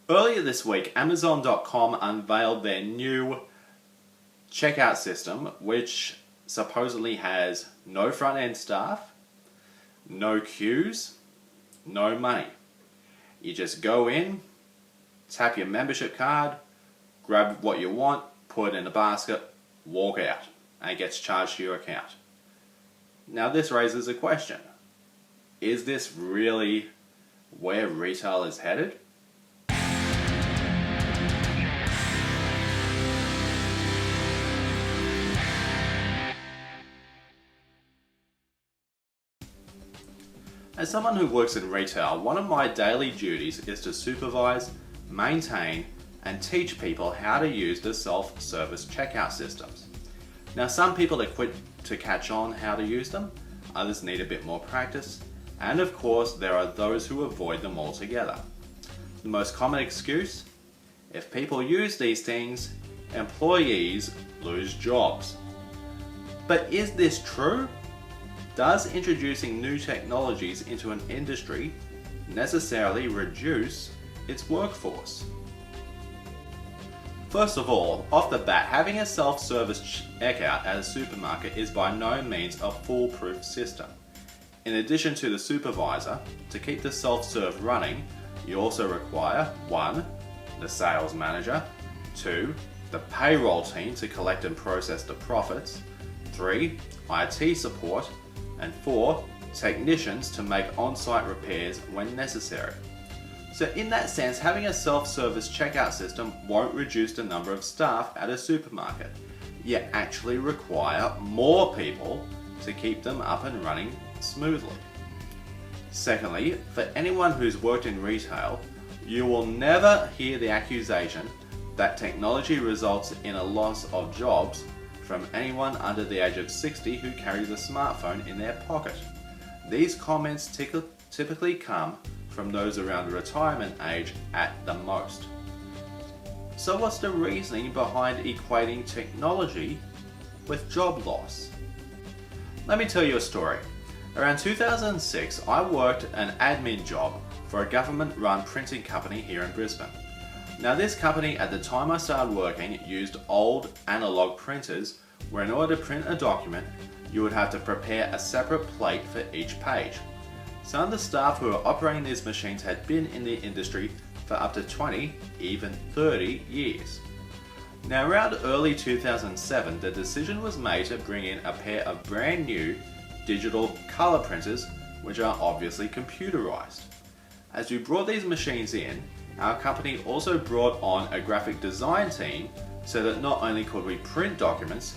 Earlier this week, Amazon.com unveiled their new checkout system, which supposedly has no front-end staff, no queues, no money. You just go in, tap your membership card, grab what you want, put it in a basket, walk out, and it gets charged to your account. Now this raises a question. Is this really where retail is headed? As someone who works in retail, one of my daily duties is to supervise, maintain, and teach people how to use the self-service checkout systems. Now, some people are quick to catch on how to use them, others need a bit more practice, and of course, there are those who avoid them altogether. The most common excuse? If people use these things, employees lose jobs. But is this true? Does introducing new technologies into an industry necessarily reduce its workforce? First of all, off the bat, having a self-service checkout at a supermarket is by no means a foolproof system. In addition to the supervisor, to keep the self-serve running, you also require 1. The sales manager, 2. The payroll team to collect and process the profits, 3. IT support, and 4. Technicians to make on-site repairs when necessary. So in that sense, having a self-service checkout system won't reduce the number of staff at a supermarket. You actually require more people to keep them up and running smoothly. Secondly, for anyone who's worked in retail, you will never hear the accusation that technology results in a loss of jobs from anyone under the age of 60 who carries a smartphone in their pocket. These comments typically come from those around retirement age at the most. So what's the reasoning behind equating technology with job loss? Let me tell you a story. Around 2006, I worked an admin job for a government-run printing company here in Brisbane. Now this company, at the time I started working, used old analog printers where in order to print a document, you would have to prepare a separate plate for each page. Some of the staff who were operating these machines had been in the industry for up to 20, even 30 years. Now around early 2007, the decision was made to bring in a pair of brand new digital color printers, which are obviously computerized. As we brought these machines in, our company also brought on a graphic design team so that not only could we print documents,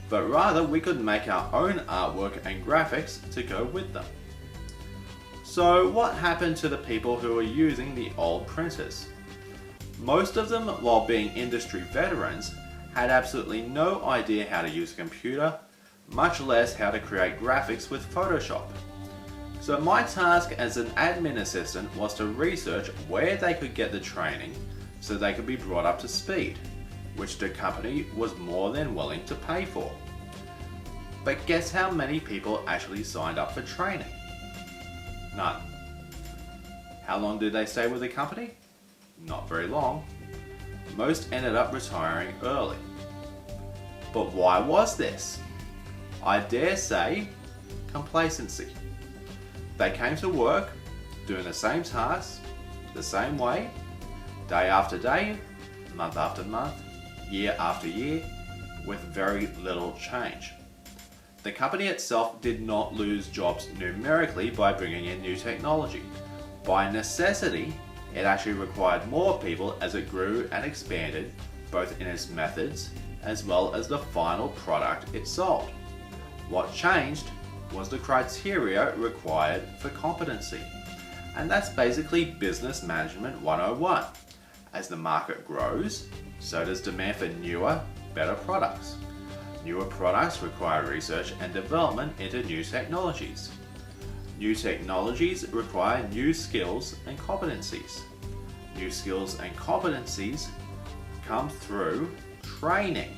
but rather we could make our own artwork and graphics to go with them. So what happened to the people who were using the old printers? Most of them, while being industry veterans, had absolutely no idea how to use a computer, much less how to create graphics with Photoshop. So my task as an admin assistant was to research where they could get the training so they could be brought up to speed, which the company was more than willing to pay for. But guess how many people actually signed up for training? None. How long did they stay with the company? Not very long. Most ended up retiring early. But why was this? I dare say, complacency. They came to work, doing the same tasks, the same way, day after day, month after month, year after year, with very little change. The company itself did not lose jobs numerically by bringing in new technology. By necessity, it actually required more people as it grew and expanded, both in its methods as well as the final product it sold. What changed was the criteria required for competency. And that's basically Business Management 101. As the market grows, so does demand for newer, better products. Newer products require research and development into new technologies. New technologies require new skills and competencies. New skills and competencies come through training.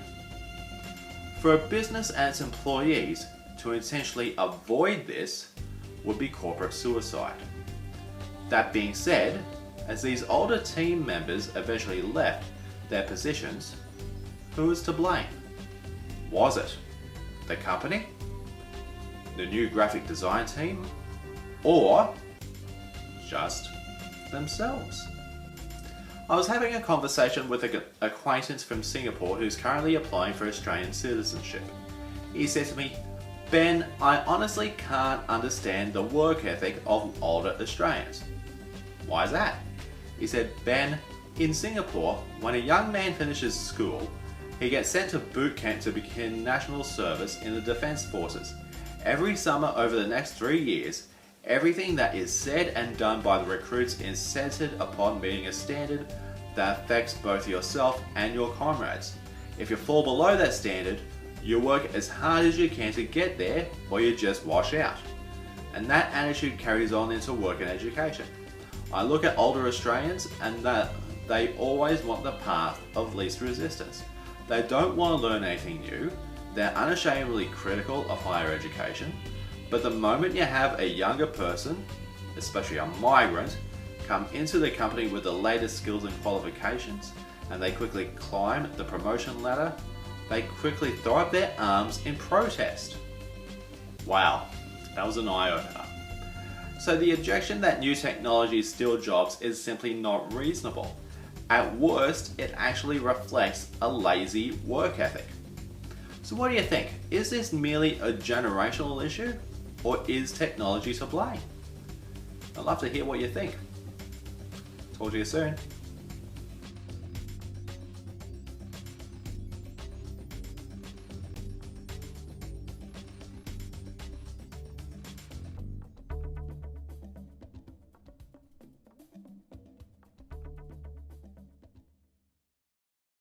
For a business and its employees to intentionally avoid this would be corporate suicide. That being said, As these older team members eventually left their positions, who was to blame? Was it the company, the new graphic design team, or just themselves? I was having a conversation with an acquaintance from Singapore who's currently applying for Australian citizenship. He said to me, "Ben, I honestly can't understand the work ethic of older Australians." "Why is that?" He said, "Ben, in Singapore, when a young man finishes school, he gets sent to boot camp to begin national service in the Defence Forces. Every summer over the next 3 years, everything that is said and done by the recruits is centered upon meeting a standard that affects both yourself and your comrades. If you fall below that standard, you work as hard as you can to get there, or you just wash out." And that attitude carries on into work and education. I look at older Australians and that they always want the path of least resistance. They don't want to learn anything new. They're unashamedly critical of higher education. But the moment you have a younger person, especially a migrant, come into the company with the latest skills and qualifications, and they quickly climb the promotion ladder, they quickly throw up their arms in protest. Wow, that was an eye-opener. So the objection that new technology steals jobs is simply not reasonable. At worst, it actually reflects a lazy work ethic. So what do you think? Is this merely a generational issue, or is technology to blame? I'd love to hear what you think. Talk to you soon.